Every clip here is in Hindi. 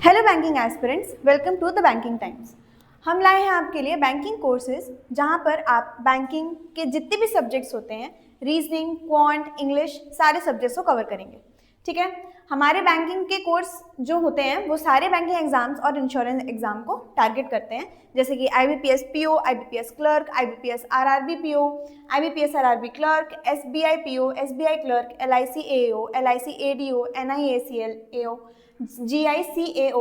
Hello banking aspirants, welcome to the Banking Times. हम लाए हैं आपके लिए बैंकिंग कोर्सेज जहां पर आप बैंकिंग के जितने भी सब्जेक्ट्स होते हैं, रीजनिंग, क्वांट, इंग्लिश, सारे सब्जेक्ट्स को कवर करेंगे। ठीक है, हमारे बैंकिंग के कोर्स जो होते हैं वो सारे बैंकिंग एग्जाम्स और इंश्योरेंस एग्जाम को टारगेट करते हैं, जैसे कि IBPS PO, IBPS clerk, IBPS RRB PO, IBPS RRB clerk, SBI PO, SBI clerk, LIC AO, LIC ADO, NIACL AO, GICAO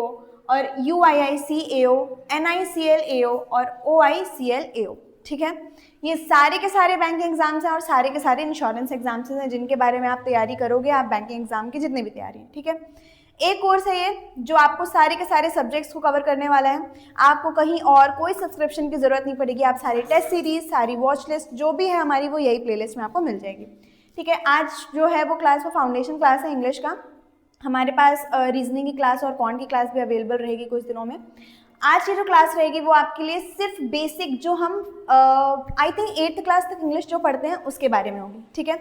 और UIICAO, NICL AO और OICL AO। ठीक है, ये सारे के सारे बैंकिंग एग्जाम्स हैं और सारे के सारे इंश्योरेंस एग्जाम्स हैं जिनके बारे में आप तैयारी करोगे, आप बैंकिंग एग्जाम की जितनी भी तैयारी है। ठीक है, एक कोर्स है ये जो आपको सारे के सारे सब्जेक्ट्स को कवर करने वाला है। आपको कहीं और कोई सब्सक्रिप्शन की जरूरत नहीं पड़ेगी। आप सारी टेस्ट सीरीज, सारी वॉच लिस्ट जो भी है हमारी, वो यही प्लेलिस्ट में आपको मिल जाएगी। ठीक है, आज जो है वो क्लास, वो फाउंडेशन क्लास है इंग्लिश का। हमारे पास रीजनिंग की क्लास और क्वांट की क्लास भी अवेलेबल रहेगी कुछ दिनों में। आज की जो क्लास रहेगी वो आपके लिए सिर्फ बेसिक, जो हम आई थिंक 8th क्लास तक इंग्लिश जो पढ़ते हैं उसके बारे में होगी। ठीक है,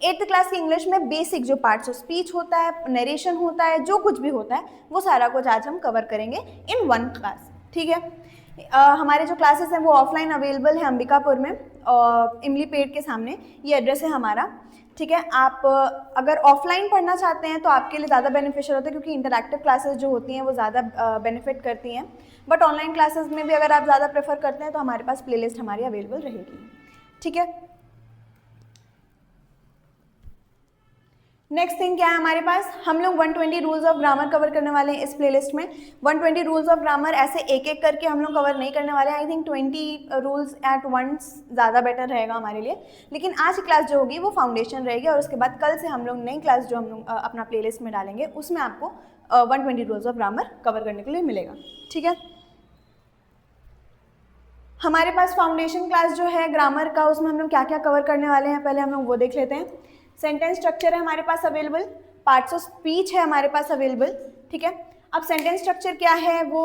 8th क्लास की इंग्लिश में बेसिक जो पार्ट्स ऑफ स्पीच होता है, नरेशन होता है, जो कुछ भी होता है, वो सारा कुछ आज हम कवर करेंगे इन वन क्लास। ठीक है, हमारे जो क्लासेस हैं वो ऑफलाइन अवेलेबल है अंबिकापुर में, इमली पेड़ के सामने, ये एड्रेस है हमारा। ठीक है, आप अगर ऑफलाइन पढ़ना चाहते हैं तो आपके लिए ज़्यादा बेनिफिशियल होता है, क्योंकि इंटरैक्टिव क्लासेस जो होती हैं वो ज़्यादा बेनिफिट करती हैं। बट ऑनलाइन क्लासेस में भी अगर आप ज़्यादा प्रेफर करते हैं तो हमारे पास प्लेलिस्ट हमारी अवेलेबल रहेगी। ठीक है, नेक्स्ट थिंग क्या है हमारे पास, हम लोग 120 रूल्स ऑफ ग्रामर कवर करने वाले हैं इस प्लेलिस्ट में। 120 रूल्स ऑफ ग्रामर ऐसे एक एक करके हम लोग कवर नहीं करने वाले हैं। I think 20 rules at once ज़्यादा बेटर रहेगा हमारे लिए। लेकिन आज की क्लास जो होगी वो फाउंडेशन रहेगी, और उसके बाद कल से हम लोग नई क्लास जो हम लोग अपना प्लेलिस्ट में डालेंगे उसमें आपको 120 रूल्स ऑफ ग्रामर कवर करने के लिए मिलेगा। ठीक है, हमारे पास फाउंडेशन क्लास जो है ग्रामर का, उसमें हम लोग क्या क्या कवर करने वाले हैं पहले हम लोग वो देख लेते हैं। सेंटेंस स्ट्रक्चर है हमारे पास अवेलेबल, पार्ट्स ऑफ स्पीच है हमारे पास अवेलेबल। ठीक है, अब सेंटेंस स्ट्रक्चर क्या है वो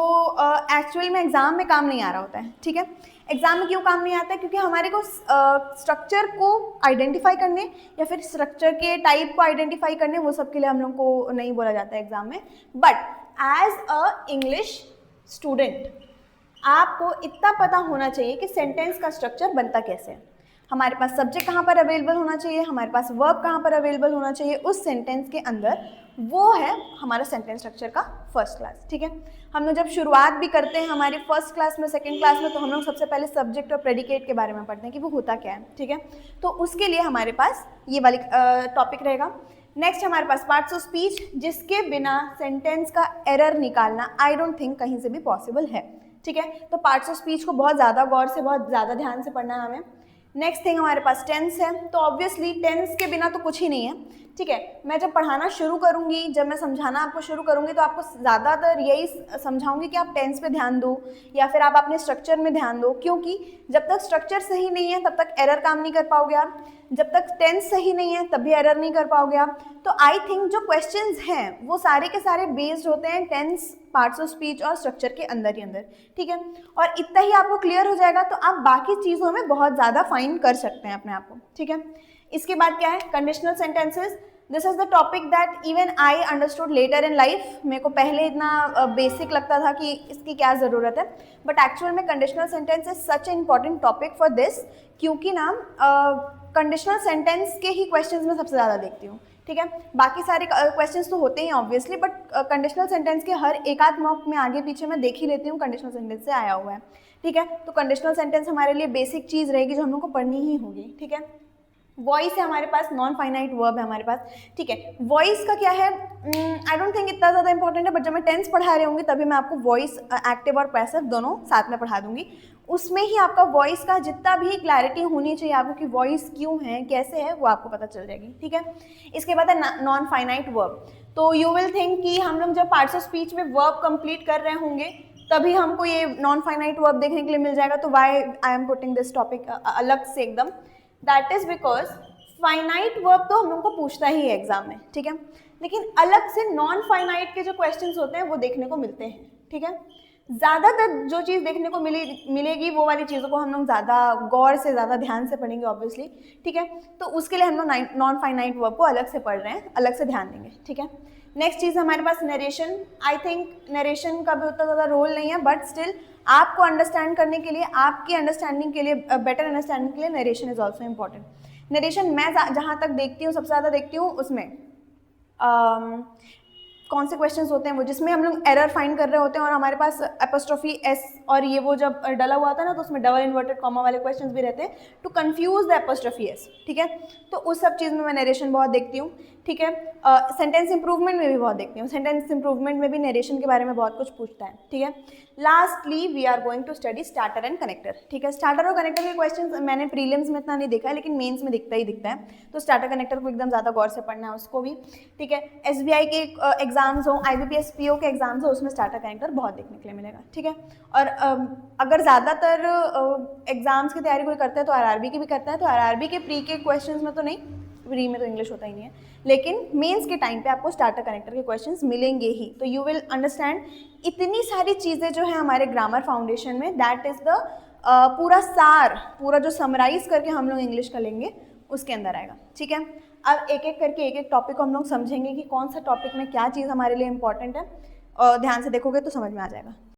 एक्चुअल में एग्जाम में काम नहीं आ रहा होता है। ठीक है, एग्जाम में क्यों काम नहीं आता है, क्योंकि हमारे को स्ट्रक्चर को आइडेंटिफाई करने या फिर स्ट्रक्चर के टाइप को आइडेंटिफाई करने, वो सब के लिए हम लोग को नहीं बोला जाता है एग्जाम में। But as a English student आपको इतना पता होना चाहिए कि सेंटेंस का स्ट्रक्चर बनता कैसे है। हमारे पास सब्जेक्ट कहाँ पर अवेलेबल होना चाहिए, हमारे पास वर्ब कहाँ पर अवेलेबल होना चाहिए उस सेंटेंस के अंदर, वो है हमारा सेंटेंस स्ट्रक्चर का फर्स्ट क्लास। ठीक है, हम लोग जब शुरुआत भी करते हैं हमारी फर्स्ट क्लास में, सेकंड क्लास में, तो हम लोग सबसे पहले सब्जेक्ट और प्रेडिकेट के बारे में पढ़ते हैं कि वो होता क्या है। ठीक है, तो उसके लिए हमारे पास ये वाली टॉपिक रहेगा। नेक्स्ट हमारे पास पार्ट्स ऑफ स्पीच, जिसके बिना सेंटेंस का एरर निकालना आई डोंट थिंक कहीं से भी पॉसिबल है। ठीक है, तो पार्ट्स ऑफ स्पीच को बहुत ज़्यादा गौर से, बहुत ज़्यादा ध्यान से पढ़ना है हमें। नेक्स्ट थिंग हमारे पास टेंस है, तो ऑब्वियसली टेंस के बिना तो कुछ ही नहीं है। ठीक है, मैं जब पढ़ाना शुरू करूंगी, जब मैं समझाना आपको शुरू करूंगी, तो आपको ज़्यादातर यही समझाऊंगी कि आप टेंस पे ध्यान दो या फिर आप अपने स्ट्रक्चर में ध्यान दो, क्योंकि जब तक स्ट्रक्चर सही नहीं है तब तक एरर काम नहीं कर पाओगे आप, जब तक टेंस सही नहीं है तब भी एरर नहीं कर पाओगे आप। तो आई थिंक जो क्वेश्चंस हैं वो सारे के सारे बेस्ड होते हैं टेंस, पार्ट्स ऑफ स्पीच और स्ट्रक्चर के अंदर ही अंदर। ठीक है, और इतना ही आपको क्लियर हो जाएगा तो आप बाकी चीज़ों में बहुत ज़्यादा फाइन कर सकते हैं अपने आप को। ठीक है, इसके बाद क्या है, conditional sentences. This is the topic that even I understood later in life. मेरे को पहले इतना बेसिक लगता था कि इसकी क्या ज़रूरत है, बट एक्चुअल में conditional sentence is such A important topic for this, क्योंकि ना कंडीशनल सेंटेंस के ही क्वेश्चंस में सबसे ज़्यादा देखती हूँ। ठीक है, बाकी सारे क्वेश्चंस तो होते ही ऑब्वियसली, बट कंडीशनल सेंटेंस के हर एक आध मॉक में आगे पीछे मैं देख ही लेती हूँ कंडीशनल सेंटेंस से आया हुआ है। ठीक है, तो कंडीशनल सेंटेंस हमारे लिए बेसिक चीज़ रहेगी जो हम लोग को पढ़नी ही होगी। ठीक है, वॉइस है हमारे पास, नॉन फाइनाइट वर्ब है हमारे पास। ठीक है, वॉइस का क्या है, आई डोंट थिंक इतना ज़्यादा इंपॉर्टेंट है, बट जब मैं टेंस पढ़ा रही होंगी तभी मैं आपको वॉइस एक्टिव और पैसिव दोनों साथ में पढ़ा दूंगी। उसमें ही आपका वॉइस का जितना भी क्लैरिटी होनी चाहिए आपको कि वॉइस क्यों है, कैसे है, वो आपको पता चल जाएगी। ठीक है, इसके बाद है नॉन फाइनाइट वर्ब। तो यू विल थिंक कि हम लोग जब पार्ट्स ऑफ स्पीच में वर्ब कंप्लीट कर रहे होंगे तभी हमको ये नॉन फाइनाइट वर्ब देखने के लिए मिल जाएगा। तो why I am putting this topic अलग से एकदम, that is because finite verb तो हम लोग को पूछता ही है एग्जाम में। ठीक है, लेकिन अलग से नॉन फाइनाइट के जो क्वेश्चंस होते हैं वो देखने को मिलते हैं। ठीक है, ज़्यादातर जो चीज़ देखने को मिलेगी वो वाली चीज़ों को हम लोग ज़्यादा गौर से, ज़्यादा ध्यान से पढ़ेंगे ऑब्वियसली। ठीक है, तो उसके लिए हम लोग नॉन फाइनाइट वर्ब को अलग से पढ़ रहे हैं, अलग से ध्यान देंगे। ठीक है, नेक्स्ट चीज़ हमारे पास नरेशन। आई थिंक नरेशन का भी उतना ज़्यादा रोल नहीं है, बट स्टिल आपको अंडरस्टैंड करने के लिए, आपकी अंडरस्टैंडिंग के लिए, बेटर अंडरस्टैंडिंग के लिए narration is also important. Narration मैं जहाँ तक देखती हूँ, सबसे ज़्यादा देखती हूँ उसमें कौन से क्वेश्चंस होते हैं वो जिसमें हम लोग एरर फाइंड कर रहे होते हैं और हमारे पास एपोस्ट्रोफी एस और ये वो जब डला हुआ था ना, तो उसमें डबल इन्वर्टेड कॉमा वाले क्वेश्चंस भी रहते हैं to confuse the apostrophe s, ठीक है। तो उस सब चीज़ में मैं नरेशन बहुत देखती हूँ, ठीक है। सेंटेंस इंप्रूवमेंट में भी बहुत देखती हूँ, सेंटेंस इंप्रूवमेंट में भी नरेशन के बारे में बहुत कुछ पूछता है, ठीक है। Lastly we are going to study starter and connector, ठीक है। स्टार्टर और कनेक्टर के क्वेश्चन मैंने प्रीलिम्स में इतना नहीं देखा है, लेकिन मेंस में दिखता ही दिखता है, तो स्टार्टर कनेक्टर को एकदम ज़्यादा गौर से पढ़ना है उसको भी, ठीक है। SBI के एग्जाम्स हो, IBPS PO के एग्जाम्स हो, उसमें स्टार्टर कनेक्टर बहुत देखने के लिए मिलेगा, ठीक है। और अगर ज़्यादातर एग्जाम्स की तैयारी कोई करता है तो RRB की भी करता है, तो RRB के प्री के क्वेश्चंस में तो नहीं, प्री में तो इंग्लिश होता ही नहीं है, लेकिन मेंस के टाइम पे आपको स्टार्टर कनेक्टर के क्वेश्चंस मिलेंगे ही, तो यू विल अंडरस्टैंड इतनी सारी चीज़ें जो है हमारे ग्रामर फाउंडेशन में, दैट इज़ द पूरा सार, पूरा जो समराइज करके हम लोग इंग्लिश का लेंगे उसके अंदर आएगा, ठीक है। अब एक एक करके एक एक टॉपिक को हम लोग समझेंगे कि कौन सा टॉपिक में क्या चीज़ हमारे लिए इंपॉर्टेंट है, और ध्यान से देखोगे तो समझ में आ जाएगा।